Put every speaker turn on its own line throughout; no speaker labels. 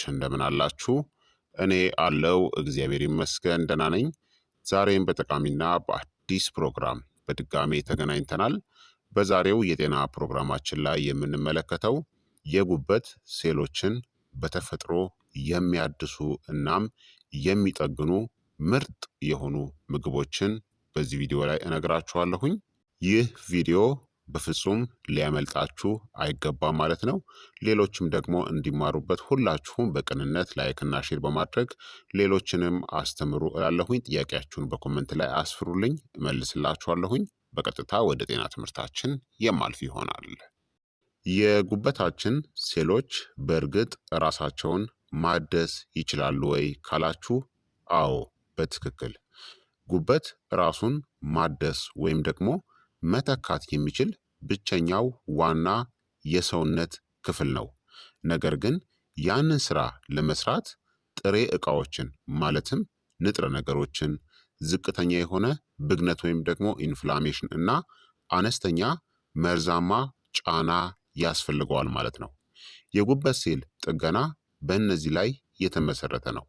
እንደምን አላችሁ? እኔ አለው እግዚአብሔር ይመስገን ደህና ነኝ። ዛሬም በጠቃሚና በአዲስ ፕሮግራም በድጋሜ ተገናኝተናል። በዛሬው የጤና ፕሮግራማችን ላይ የምንመለከተው የጉበት ሴሎችን በተፈጥሮ የሚያድሱ እናም የሚጠግኑ ምርጥ የሆኑ ምግቦችን በዚህ ቪዲዮ ላይ እነግራችኋለሁኝ። ይህ ቪዲዮ በፍጹም ሊያመልጣችሁ አይገባም ማለት ነው። ሌሎችም ደግሞ እንዲማሩበት ሁላችሁም በቅንነት ላይክና ሼር በማድረግ ሌሎችንም አስተምሩ እላለሁኝ። ጥያቄያችሁን በኮመንት ላይ አስፍሩልኝ፣ እመልስላችኋለሁኝ። በቀጥታ ወደ ጤና ትምህርታችን የማልፍ ይሆናል። የጉበታችን ሴሎች በእርግጥ ራሳቸውን ማደስ ይችላሉ ወይ ካላችሁ፣ አዎ በትክክል ጉበት ራሱን ማደስ ወይም ደግሞ መተካት የሚችል ብቸኛው ዋና የሰውነት ክፍል ነው። ነገር ግን ያንን ስራ ለመስራት ጥሬ ዕቃዎችን ማለትም ንጥረ ነገሮችን፣ ዝቅተኛ የሆነ ብግነት ወይም ደግሞ ኢንፍላሜሽን እና አነስተኛ መርዛማ ጫና ያስፈልገዋል ማለት ነው። የጉበት ሴል ጥገና በእነዚህ ላይ የተመሰረተ ነው።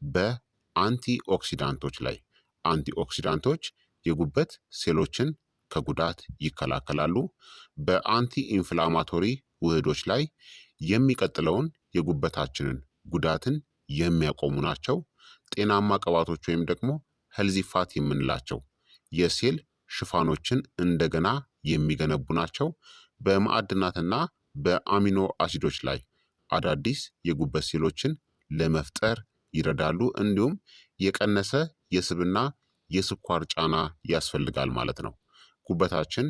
በአንቲ ኦክሲዳንቶች ላይ አንቲ ኦክሲዳንቶች የጉበት ሴሎችን ከጉዳት ይከላከላሉ። በአንቲ ኢንፍላማቶሪ ውህዶች ላይ የሚቀጥለውን የጉበታችንን ጉዳትን የሚያቆሙ ናቸው። ጤናማ ቅባቶች ወይም ደግሞ ሄልዚ ፋት የምንላቸው የሴል ሽፋኖችን እንደገና የሚገነቡ ናቸው። በማዕድናትና በአሚኖ አሲዶች ላይ አዳዲስ የጉበት ሴሎችን ለመፍጠር ይረዳሉ። እንዲሁም የቀነሰ የስብና የስኳር ጫና ያስፈልጋል ማለት ነው። ጉበታችን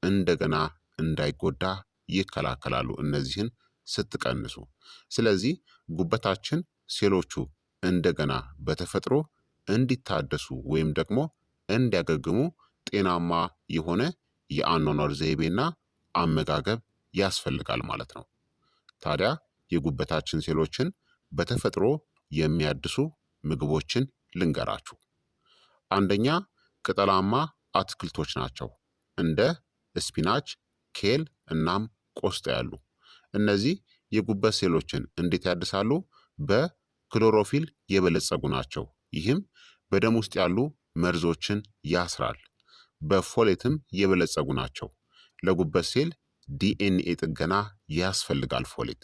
እንደገና እንዳይጎዳ ይከላከላሉ እነዚህን ስትቀንሱ። ስለዚህ ጉበታችን ሴሎቹ እንደገና በተፈጥሮ እንዲታደሱ ወይም ደግሞ እንዲያገግሙ ጤናማ የሆነ የአኗኗር ዘይቤና አመጋገብ ያስፈልጋል ማለት ነው። ታዲያ የጉበታችን ሴሎችን በተፈጥሮ የሚያድሱ ምግቦችን ልንገራችሁ። አንደኛ ቅጠላማ አትክልቶች ናቸው። እንደ ስፒናች፣ ኬል እናም ቆስጣ ያሉ። እነዚህ የጉበት ሴሎችን እንዴት ያድሳሉ? በክሎሮፊል የበለጸጉ ናቸው። ይህም በደም ውስጥ ያሉ መርዞችን ያስራል። በፎሌትም የበለጸጉ ናቸው። ለጉበት ሴል ዲኤንኤ ጥገና ያስፈልጋል ፎሌት።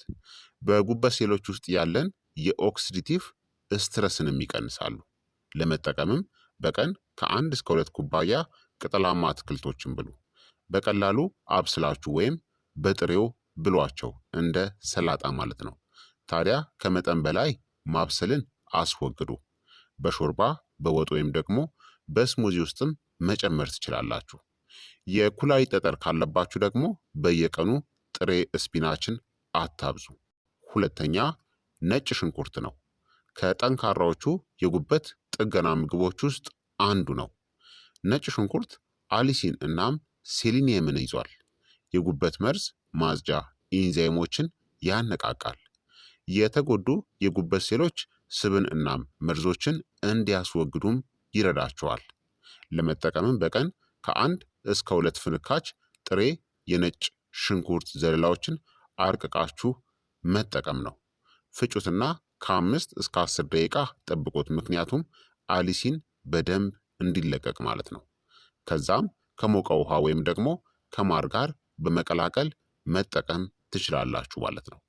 በጉበት ሴሎች ውስጥ ያለን የኦክሲዲቲቭ ስትረስንም ይቀንሳሉ። ለመጠቀምም በቀን ከ1 እስከ 2 ኩባያ ቅጠላማ አትክልቶችን ብሉ። በቀላሉ አብስላችሁ ወይም በጥሬው ብሏቸው፣ እንደ ሰላጣ ማለት ነው። ታዲያ ከመጠን በላይ ማብሰልን አስወግዱ። በሾርባ በወጥ ወይም ደግሞ በስሙዚ ውስጥም መጨመር ትችላላችሁ። የኩላሊት ጠጠር ካለባችሁ ደግሞ በየቀኑ ጥሬ ስፒናችን አታብዙ። ሁለተኛ ነጭ ሽንኩርት ነው። ከጠንካራዎቹ የጉበት ጥገና ምግቦች ውስጥ አንዱ ነው። ነጭ ሽንኩርት አሊሲን እናም ሴሊኒየምን ይዟል። የጉበት መርዝ ማጽጃ ኢንዛይሞችን ያነቃቃል። የተጎዱ የጉበት ሴሎች ስብን እናም መርዞችን እንዲያስወግዱም ይረዳቸዋል። ለመጠቀምም በቀን ከ1 እስከ 2 ፍንካች ጥሬ የነጭ ሽንኩርት ዘለላዎችን አርቅቃችሁ መጠቀም ነው። ፍጩትና ከ5 እስከ 10 ደቂቃ ጠብቁት፣ ምክንያቱም አሊሲን በደንብ እንዲለቀቅ ማለት ነው። ከዛም ከሞቀ ውሃ ወይም ደግሞ ከማር ጋር በመቀላቀል መጠቀም ትችላላችሁ ማለት ነው።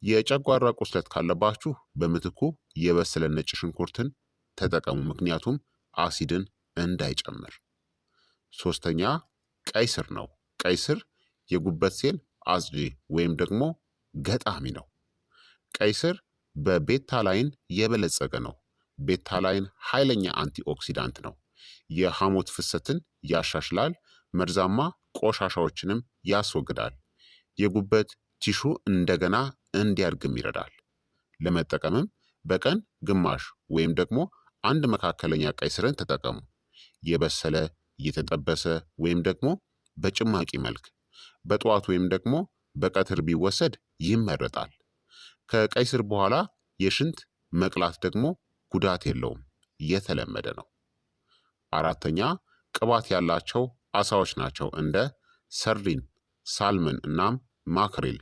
የጨጓራ ቁስለት ካለባችሁ በምትኩ የበሰለ ነጭ ሽንኩርትን ተጠቀሙ፣ ምክንያቱም አሲድን እንዳይጨምር። ሶስተኛ ቀይ ስር ነው። ቀይ ስር የጉበት ሴል አጽጂ ወይም ደግሞ ገጣሚ ነው። ቀይ ስር በቤታላይን የበለጸገ ነው። ቤታላይን ኃይለኛ አንቲኦክሲዳንት ነው። የሐሞት ፍሰትን ያሻሽላል። መርዛማ ቆሻሻዎችንም ያስወግዳል። የጉበት ቲሹ እንደገና እንዲያድግም ይረዳል። ለመጠቀምም በቀን ግማሽ ወይም ደግሞ 1 መካከለኛ ቀይ ስርን ተጠቀሙ። የበሰለ የተጠበሰ ወይም ደግሞ በጭማቂ መልክ በጠዋት ወይም ደግሞ በቀትር ቢወሰድ ይመረጣል። ከቀይ ስር በኋላ የሽንት መቅላት ደግሞ ጉዳት የለውም፣ የተለመደ ነው። አራተኛ ቅባት ያላቸው አሳዎች ናቸው። እንደ ሰርዲን፣ ሳልመን እናም ማክሬል።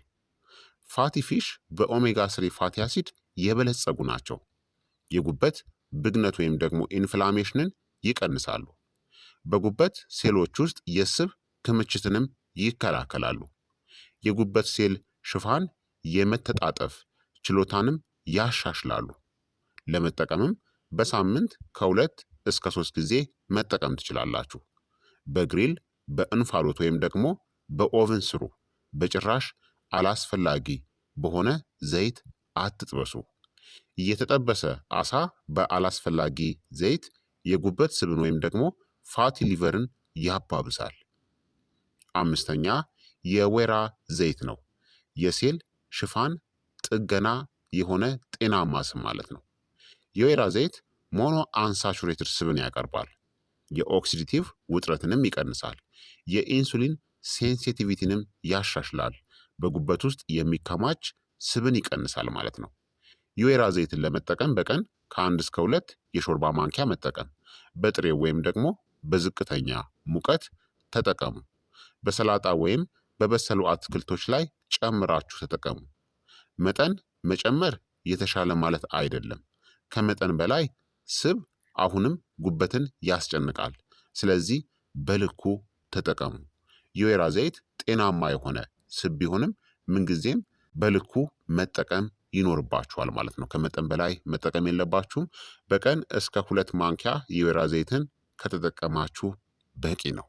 ፋቲ ፊሽ በኦሜጋ 3 ፋቲ አሲድ የበለጸጉ ናቸው። የጉበት ብግነት ወይም ደግሞ ኢንፍላሜሽንን ይቀንሳሉ። በጉበት ሴሎች ውስጥ የስብ ክምችትንም ይከላከላሉ። የጉበት ሴል ሽፋን የመተጣጠፍ ችሎታንም ያሻሽላሉ። ለመጠቀምም በሳምንት ከ2 እስከ 3 ጊዜ መጠቀም ትችላላችሁ። በግሪል በእንፋሎት ወይም ደግሞ በኦቭን ስሩ። በጭራሽ አላስፈላጊ በሆነ ዘይት አትጥበሱ። የተጠበሰ አሳ በአላስፈላጊ ዘይት የጉበት ስብን ወይም ደግሞ ፋቲ ሊቨርን ያባብሳል። አምስተኛ የወይራ ዘይት ነው። የሴል ሽፋን ጥገና የሆነ ጤናማ ስብ ማለት ነው። የወይራ ዘይት ሞኖ አንሳቹሬትድ ስብን ያቀርባል። የኦክሲዲቲቭ ውጥረትንም ይቀንሳል። የኢንሱሊን ሴንሲቲቪቲንም ያሻሽላል። በጉበት ውስጥ የሚከማች ስብን ይቀንሳል ማለት ነው። የወይራ ዘይትን ለመጠቀም በቀን ከ1 እስከ 2 የሾርባ ማንኪያ መጠቀም። በጥሬው ወይም ደግሞ በዝቅተኛ ሙቀት ተጠቀሙ። በሰላጣ ወይም በበሰሉ አትክልቶች ላይ ጨምራችሁ ተጠቀሙ። መጠን መጨመር የተሻለ ማለት አይደለም። ከመጠን በላይ ስብ አሁንም ጉበትን ያስጨንቃል። ስለዚህ በልኩ ተጠቀሙ። የወይራ ዘይት ጤናማ የሆነ ስብ ቢሆንም ምንጊዜም በልኩ መጠቀም ይኖርባችኋል ማለት ነው። ከመጠን በላይ መጠቀም የለባችሁም። በቀን እስከ 2 ማንኪያ የወይራ ዘይትን ከተጠቀማችሁ በቂ ነው።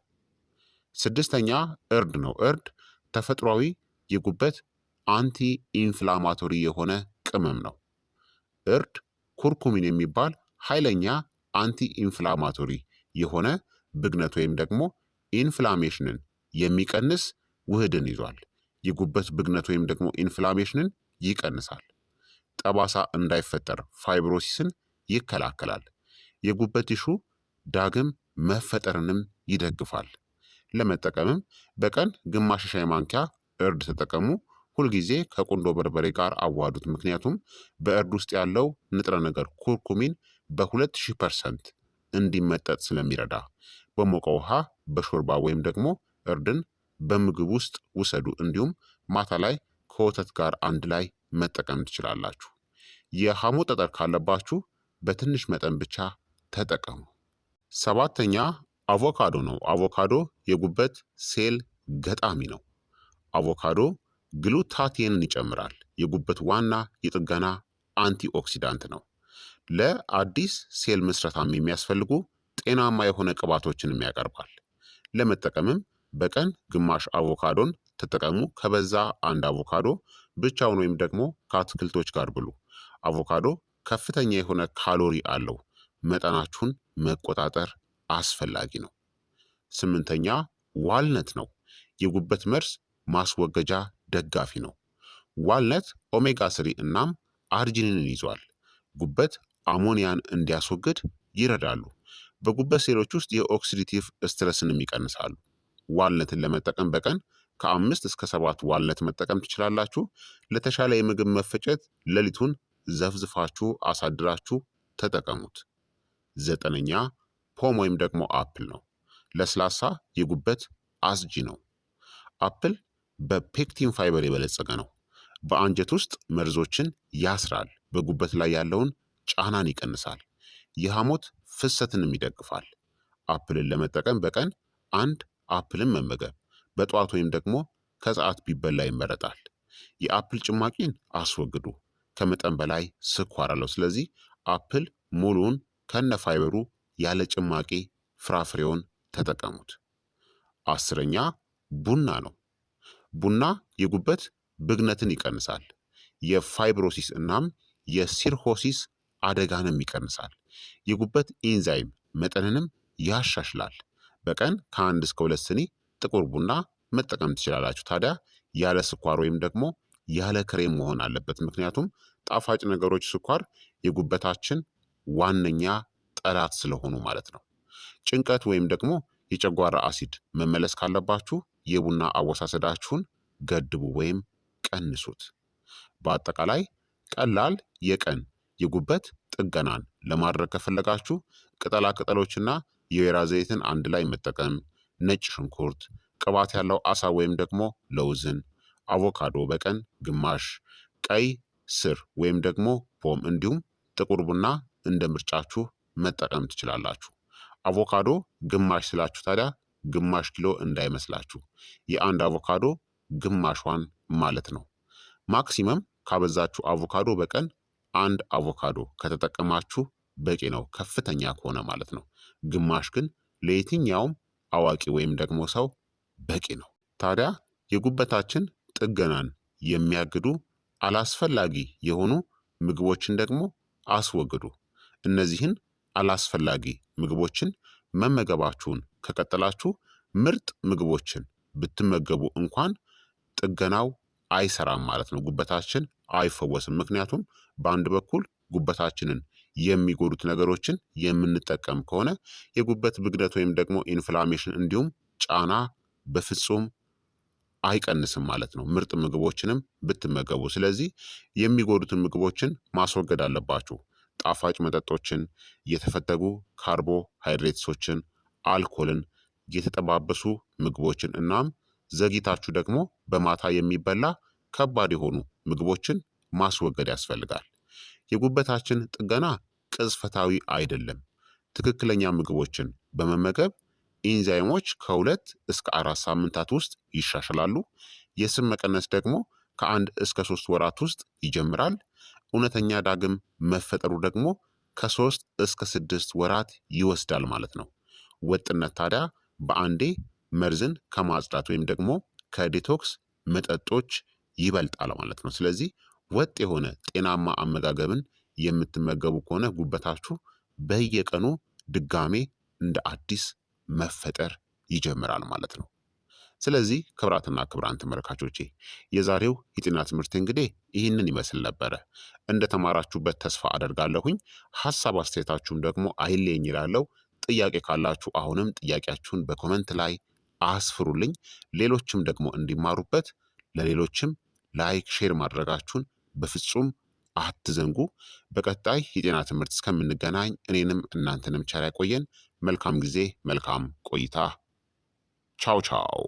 6ኛ እርድ ነው። እርድ ተፈጥሯዊ የጉበት አንቲ ኢንፍላማቶሪ የሆነ ቅመም ነው። እርድ ኩርኩሚን የሚባል ኃይለኛ አንቲ ኢንፍላማቶሪ የሆነ ብግነት ወይም ደግሞ ኢንፍላሜሽንን የሚቀንስ ውህድን ይዟል። የጉበት ብግነት ወይም ደግሞ ኢንፍላሜሽንን ይቀንሳል። ጠባሳ እንዳይፈጠር ፋይብሮሲስን ይከላከላል። የጉበት ቲሹ ዳግም መፈጠርንም ይደግፋል። ለመጠቀምም በቀን ግማሽ ሻይ ማንኪያ እርድ ተጠቀሙ። ሁልጊዜ ከቁንዶ በርበሬ ጋር አዋዱት። ምክንያቱም በእርድ ውስጥ ያለው ንጥረ ነገር ኩርኩሚን በ2000% እንዲመጠጥ ስለሚረዳ። በሞቀ ውሃ በሾርባ ወይም ደግሞ እርድን በምግብ ውስጥ ውሰዱ። እንዲሁም ማታ ላይ ከወተት ጋር አንድ ላይ መጠቀም ትችላላችሁ። የሐሞት ጠጠር ካለባችሁ በትንሽ መጠን ብቻ ተጠቀሙ። 7ኛ አቮካዶ ነው። አቮካዶ የጉበት ሴል ገጣሚ ነው። አቮካዶ ግሉታቲንን ይጨምራል። የጉበት ዋና የጥገና አንቲኦክሲዳንት ነው። ለአዲስ ሴል ምስረታም የሚያስፈልጉ ጤናማ የሆነ ቅባቶችንም ያቀርባል። ለመጠቀምም በቀን ግማሽ አቮካዶን ተጠቀሙ። ከበዛ 1 አቮካዶ ብቻውን ወይም ደግሞ ከአትክልቶች ጋር ብሉ። አቮካዶ ከፍተኛ የሆነ ካሎሪ አለው። መጠናችሁን መቆጣጠር አስፈላጊ ነው። 8ኛ ዋልነት ነው። የጉበት መርዝ ማስወገጃ ደጋፊ ነው። ዋልነት ኦሜጋ 3 እናም አርጂኒንን ይዟል። ጉበት አሞኒያን እንዲያስወግድ ይረዳሉ። በጉበት ሴሎች ውስጥ የኦክሲዲቲቭ ስትረስንም ይቀንሳሉ። ዋልነትን ለመጠቀም በቀን ከ5 እስከ 7 ዋልነት መጠቀም ትችላላችሁ። ለተሻለ የምግብ መፈጨት ሌሊቱን ዘፍዝፋችሁ አሳድራችሁ ተጠቀሙት። 9ኛ ፖም ወይም ደግሞ አፕል ነው። ለስላሳ የጉበት አስጂ ነው። አፕል በፔክቲን ፋይበር የበለጸገ ነው። በአንጀት ውስጥ መርዞችን ያስራል። በጉበት ላይ ያለውን ጫናን ይቀንሳል። የሐሞት ፍሰትንም ይደግፋል። አፕልን ለመጠቀም በቀን 1 አፕልን መመገብ በጠዋት ወይም ደግሞ ከሰዓት ቢበላ ይመረጣል። የአፕል ጭማቂን አስወግዱ። ከመጠን በላይ ስኳር አለው። ስለዚህ አፕል ሙሉውን ከነ ፋይበሩ ያለ ጭማቂ ፍራፍሬውን ተጠቀሙት። 10ኛ ቡና ነው። ቡና የጉበት ብግነትን ይቀንሳል። የፋይብሮሲስ እናም የሲርሆሲስ አደጋንም ይቀንሳል። የጉበት ኢንዛይም መጠንንም ያሻሽላል። በቀን ከ1 እስከ 2 ስኒ ጥቁር ቡና መጠቀም ትችላላችሁ። ታዲያ ያለ ስኳር ወይም ደግሞ ያለ ክሬም መሆን አለበት። ምክንያቱም ጣፋጭ ነገሮች ስኳር የጉበታችን ዋነኛ ጠላት ስለሆኑ ማለት ነው። ጭንቀት ወይም ደግሞ የጨጓራ አሲድ መመለስ ካለባችሁ የቡና አወሳሰዳችሁን ገድቡ ወይም ቀንሱት። በአጠቃላይ ቀላል የቀን የጉበት ጥገናን ለማድረግ ከፈለጋችሁ ቅጠላ ቅጠሎችና የወይራ ዘይትን አንድ ላይ መጠቀም፣ ነጭ ሽንኩርት፣ ቅባት ያለው አሳ ወይም ደግሞ ለውዝን፣ አቮካዶ በቀን ግማሽ፣ ቀይ ስር ወይም ደግሞ ፖም እንዲሁም ጥቁር ቡና እንደ ምርጫችሁ መጠቀም ትችላላችሁ። አቮካዶ ግማሽ ስላችሁ ታዲያ ግማሽ ኪሎ እንዳይመስላችሁ፣ የአንድ አቮካዶ ግማሿን ማለት ነው። ማክሲመም ካበዛችሁ አቮካዶ በቀን አንድ አቮካዶ ከተጠቀማችሁ በቂ ነው፣ ከፍተኛ ከሆነ ማለት ነው። ግማሽ ግን ለየትኛውም አዋቂ ወይም ደግሞ ሰው በቂ ነው። ታዲያ የጉበታችን ጥገናን የሚያግዱ አላስፈላጊ የሆኑ ምግቦችን ደግሞ አስወግዱ። እነዚህን አላስፈላጊ ምግቦችን መመገባችሁን ከቀጠላችሁ ምርጥ ምግቦችን ብትመገቡ እንኳን ጥገናው አይሰራም ማለት ነው። ጉበታችን አይፈወስም። ምክንያቱም በአንድ በኩል ጉበታችንን የሚጎዱት ነገሮችን የምንጠቀም ከሆነ የጉበት ብግደት ወይም ደግሞ ኢንፍላሜሽን እንዲሁም ጫና በፍጹም አይቀንስም ማለት ነው፣ ምርጥ ምግቦችንም ብትመገቡ። ስለዚህ የሚጎዱትን ምግቦችን ማስወገድ አለባችሁ። ጣፋጭ መጠጦችን፣ የተፈተጉ ካርቦሃይድሬትሶችን፣ አልኮልን፣ የተጠባበሱ ምግቦችን እናም ዘግይታችሁ ደግሞ በማታ የሚበላ ከባድ የሆኑ ምግቦችን ማስወገድ ያስፈልጋል። የጉበታችን ጥገና ቅጽበታዊ አይደለም። ትክክለኛ ምግቦችን በመመገብ ኢንዛይሞች ከ2 እስከ 4 ሳምንታት ውስጥ ይሻሻላሉ። የስብ መቀነስ ደግሞ ከ1 እስከ 3 ወራት ውስጥ ይጀምራል። እውነተኛ ዳግም መፈጠሩ ደግሞ ከ3 እስከ 6 ወራት ይወስዳል ማለት ነው። ወጥነት ታዲያ በአንዴ መርዝን ከማጽዳት ወይም ደግሞ ከዲቶክስ መጠጦች ይበልጣል ማለት ነው። ስለዚህ ወጥ የሆነ ጤናማ አመጋገብን የምትመገቡ ከሆነ ጉበታችሁ በየቀኑ ድጋሜ እንደ አዲስ መፈጠር ይጀምራል ማለት ነው። ስለዚህ ክብራትና ክብራን ተመልካቾቼ የዛሬው የጤና ትምህርት እንግዲህ ይህንን ይመስል ነበረ። እንደተማራችሁበት ተስፋ አደርጋለሁኝ። ሀሳብ አስተያየታችሁም ደግሞ አይለየኝ ይላለው። ጥያቄ ካላችሁ አሁንም ጥያቄያችሁን በኮመንት ላይ አስፍሩልኝ። ሌሎችም ደግሞ እንዲማሩበት ለሌሎችም ላይክ፣ ሼር ማድረጋችሁን በፍጹም አትዘንጉ። በቀጣይ የጤና ትምህርት እስከምንገናኝ እኔንም እናንተንም ቸር ያቆየን። መልካም ጊዜ፣ መልካም ቆይታ። ቻው ቻው።